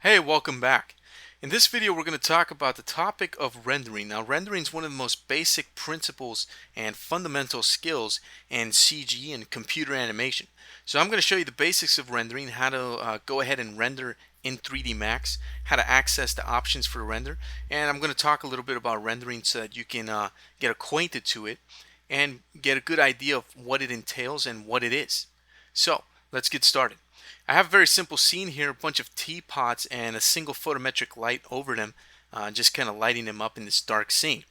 Hey, welcome back. In this video, we're going to talk about the topic of rendering. Now, rendering is one of the most basic principles and fundamental skills in CG and computer animation. So I'm going to show you the basics of rendering, how to go ahead and render in 3D Max, how to access the options for render, and I'm going to talk a little bit about rendering so that you can get acquainted to it and get a good idea of what it entails and what it is. So let's get started. I have a very simple scene here, a bunch of teapots and a single photometric light over them, just kind of lighting them up in this dark scene.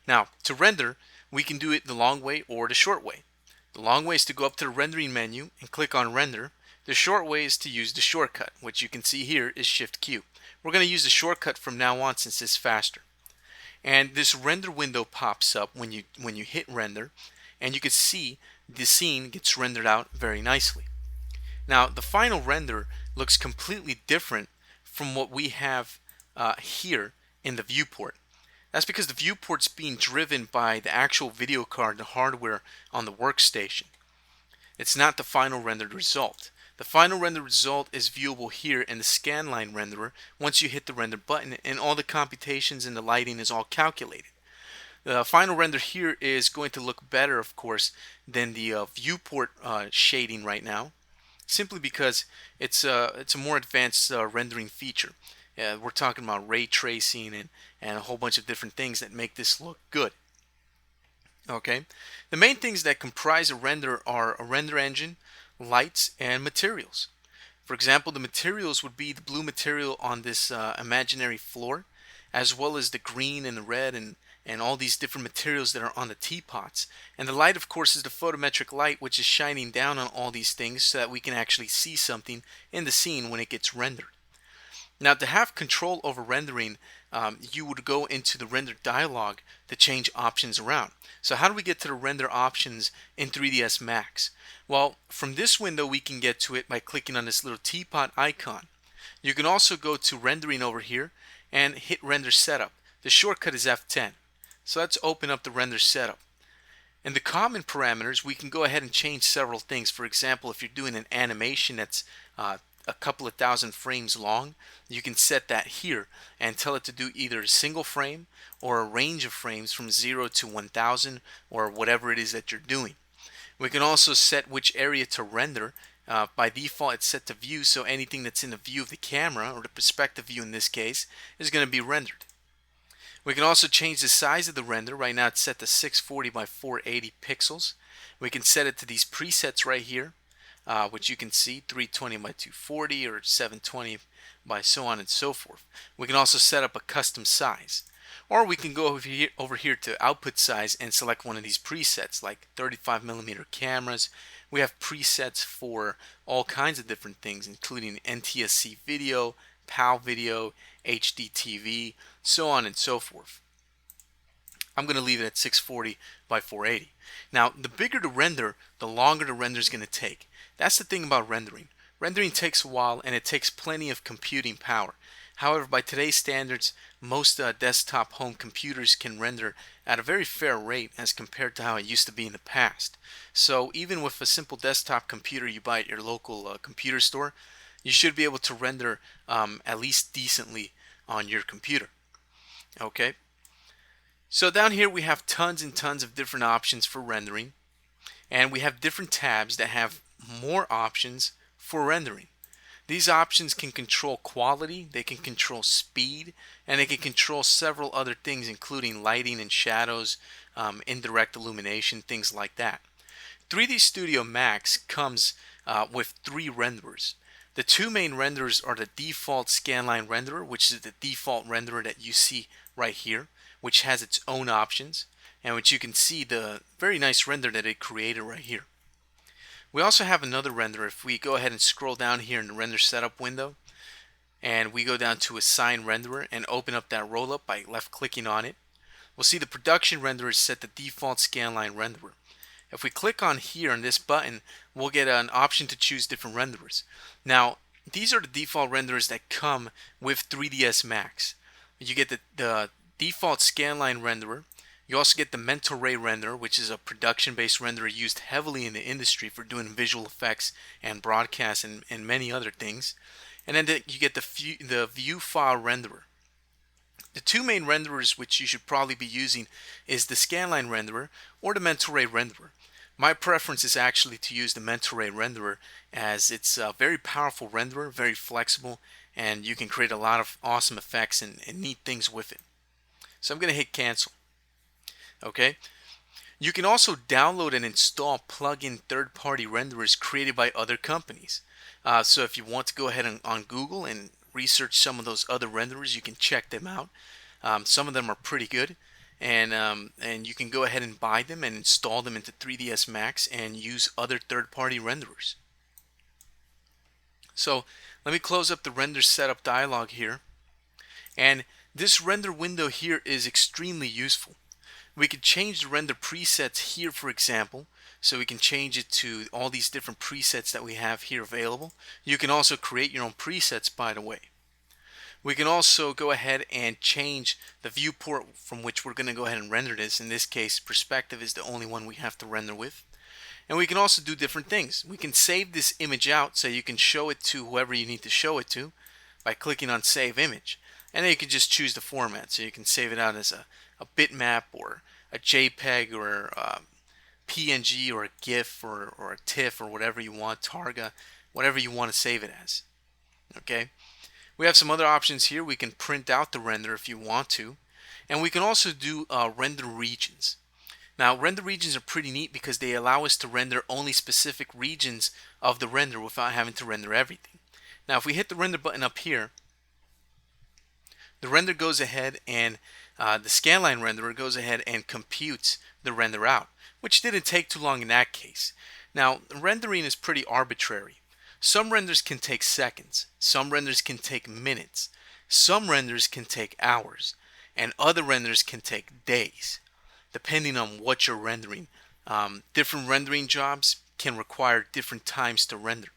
Now, to render, we can do it the long way or the short way. The long way is to go up to the rendering menu and click on render. The short way is to use the shortcut, which you can see here is Shift Q. We're going to use the shortcut from now on since it's faster. And this render window pops up when you hit render, and you can see the scene gets rendered out very nicely. Now, the final render looks completely different from what we have here in the viewport. That's because the viewport's being driven by the actual video card, the hardware on the workstation. It's not the final rendered result. The final rendered result is viewable here in the scanline renderer once you hit the render button and all the computations and the lighting is all calculated. The final render here is going to look better, of course, than the viewport shading right now, simply because it's a more advanced rendering feature. We're talking about ray tracing and a whole bunch of different things that make this look good. Okay, the main things that comprise a render are a render engine, lights, and materials. For example, the materials would be the blue material on this imaginary floor, as well as the green and the red and all these different materials that are on the teapots. And the light, of course, is the photometric light, which is shining down on all these things so that we can actually see something in the scene when it gets rendered. Now, to have control over rendering, you would go into the render dialog to change options around. So how do we get to the render options in 3ds Max? Well, from this window we can get to it by clicking on this little teapot icon. You can also go to rendering over here and hit render setup. The shortcut is F10. So let's open up the render setup. In the common parameters, we can go ahead and change several things. For example, if you're doing an animation that's a couple of thousand frames long, you can set that here and tell it to do either a single frame or a range of frames from 0 to 1000 or whatever it is that you're doing. We can also set which area to render. By default, it's set to view, so anything that's in the view of the camera, or the perspective view in this case, is going to be rendered. We can also change the size of the render. Right now it's set to 640 by 480 pixels. We can set it to these presets right here, which you can see 320 by 240 or 720 by so on and so forth. We can also set up a custom size. Or we can go over here to output size and select one of these presets like 35mm cameras. We have presets for all kinds of different things, including NTSC video, PAL video, HDTV, so on and so forth. I'm going to leave it at 640 by 480. Now, the bigger the render, the longer the render is going to take. That's the thing about rendering. Rendering takes a while and it takes plenty of computing power. However, by today's standards, most desktop home computers can render at a very fair rate as compared to how it used to be in the past. So even with a simple desktop computer you buy at your local computer store, you should be able to render at least decently on your computer. Okay, so down here we have tons and tons of different options for rendering, and we have different tabs that have more options for rendering. These options can control quality, they can control speed, and they can control several other things including lighting and shadows, indirect illumination, things like that. 3D Studio Max comes with 3 renderers. The 2 main renderers are the default scanline renderer, which is the default renderer that you see right here, which has its own options, and which you can see the very nice render that it created right here. We also have another renderer. If we go ahead and scroll down here in the render setup window, and we go down to assign renderer and open up that roll up by left clicking on it, we'll see the production renderer is set to default scanline renderer. If we click on here on this button, we'll get an option to choose different renderers. Now, these are the default renderers that come with 3ds Max. You get the default scanline renderer. You also get the Mental Ray renderer, which is a production-based renderer used heavily in the industry for doing visual effects and broadcasts and many other things. and then you get the view file renderer. The two main renderers which you should probably be using is the Scanline renderer or the Mental Ray renderer. My preference is actually to use the Mental Ray renderer, as it's a very powerful renderer, very flexible, and you can create a lot of awesome effects and neat things with it. So I'm going to hit cancel. Okay. You can also download and install plug-in third-party renderers created by other companies. So if you want to go ahead on Google and research some of those other renderers, you can check them out. Some of them are pretty good, and you can go ahead and buy them and install them into 3ds Max and use other third-party renderers. So let me close up the render setup dialog here, and this render window here is extremely useful. We could change the render presets here, for example, so we can change it to all these different presets that we have here available. You can also create your own presets, by the way. We can also go ahead and change the viewport from which we're going to go ahead and render this. In this case, perspective is the only one we have to render with. And we can also do different things. We can save this image out so you can show it to whoever you need to show it to by clicking on Save Image. And then you can just choose the format. So you can save it out as a bitmap or a JPEG or a PNG or a GIF or a TIFF or whatever you want, Targa, whatever you want to save it as. Okay. We have some other options here. We can print out the render if you want to. And we can also do render regions. Now, render regions are pretty neat because they allow us to render only specific regions of the render without having to render everything. Now, if we hit the render button up here, the render goes ahead and the Scanline renderer goes ahead and computes the render out, which didn't take too long in that case. Now, rendering is pretty arbitrary. Some renders can take seconds, some renders can take minutes, some renders can take hours, and other renders can take days, depending on what you're rendering. Different rendering jobs can require different times to render.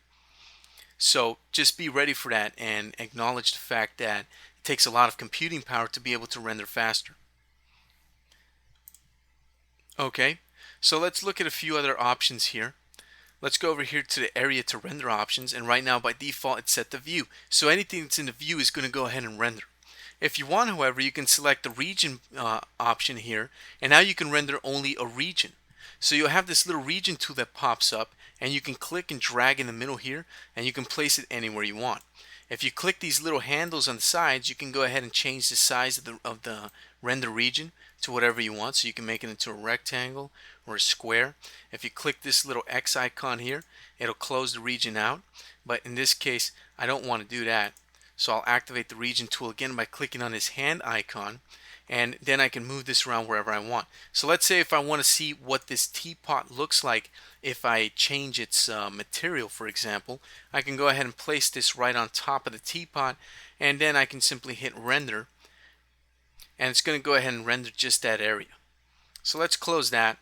So just be ready for that and acknowledge the fact that it takes a lot of computing power to be able to render faster. Okay, so let's look at a few other options here. Let's go over here to the area to render options, and right now by default it's set to view. So anything that's in the view is going to go ahead and render. If you want, however, you can select the region option here, and now you can render only a region. So you'll have this little region tool that pops up, and you can click and drag in the middle here, and you can place it anywhere you want. If you click these little handles on the sides, you can go ahead and change the size of the render region to whatever you want. So you can make it into a rectangle or a square. If you click this little X icon here, it'll close the region out. But in this case, I don't want to do that. So I'll activate the region tool again by clicking on this hand icon, and then I can move this around wherever I want. So let's say if I want to see what this teapot looks like if I change its material, for example, I can go ahead and place this right on top of the teapot, and then I can simply hit render, and it's going to go ahead and render just that area. So let's close that,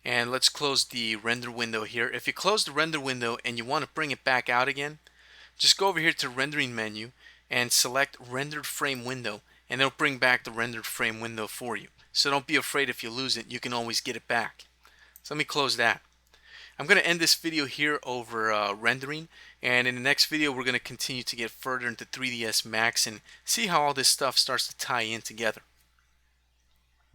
and let's close the render window here. If you close the render window and you want to bring it back out again, just go over here to rendering menu and select rendered frame window, and it'll bring back the rendered frame window for you. So don't be afraid if you lose it, you can always get it back. So let me close that. I'm going to end this video here over rendering, and in the next video we're going to continue to get further into 3ds Max and see how all this stuff starts to tie in together.